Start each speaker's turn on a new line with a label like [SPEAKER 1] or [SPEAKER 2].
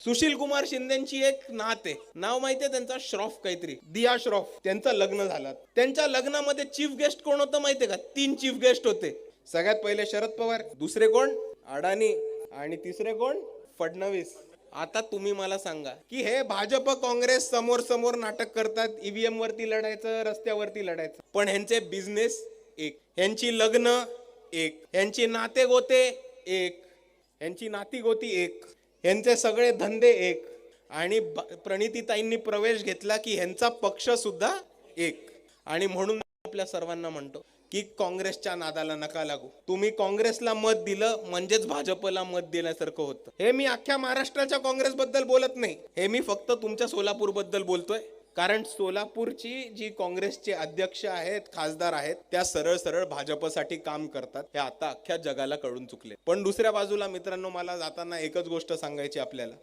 [SPEAKER 1] सुशील कुमार शिंदेची एक नात आहे, नाव माहितीये त्यांचा, श्रॉफ काहीतरी, दिया श्रॉफ. त्यांचं लग्न झालं. त्यांच्या लग्नामध्ये चीफ गेस्ट कोण होतं माहितीये का? 3 चीफ गेस्ट होते. सगळ्यात पहिले शरद पवार, दुसरे कोण अडाणी, आणि तिसरे कोण फडणवीस. आता तुम्ही मला सांगा की हे भाजप काँग्रेस समोर समोर नाटक करतात, ईव्हीएम वरती लढायचं, रस्त्यावरती लढायचं, पण ह्यांचे बिझनेस एक, ह्यांची लग्न एक, ह्यांची नाते गोते एक, ह्यांची नाती गोती एक, ह्यांचे सगळे धंदे एक, आणि प्रणितीताईंनी प्रवेश घेतला की ह्यांचा पक्ष सुद्धा एक. आणि म्हणून आपल्या सर्वांना म्हणतो की काँग्रेसच्या नादाला नका लागू. तुम्ही काँग्रेसला मत दिलं म्हणजेच भाजपला मत दिल्यासारखं होतं. हे मी अख्ख्या महाराष्ट्राच्या काँग्रेस बद्दल बोलत नाही, हे मी फक्त तुमच्या सोलापूर बद्दल बोलतोय. कारण सोलापूरची जी काँग्रेसचे अध्यक्ष आहेत, खासदार आहेत, त्या सरळ सरळ भाजपसाठी काम करतात, हे आता अख्ख्या जगाला कळून चुकले. पण दुसऱ्या बाजूला मित्रांनो, मला जाताना एकच गोष्ट सांगायची आपल्याला,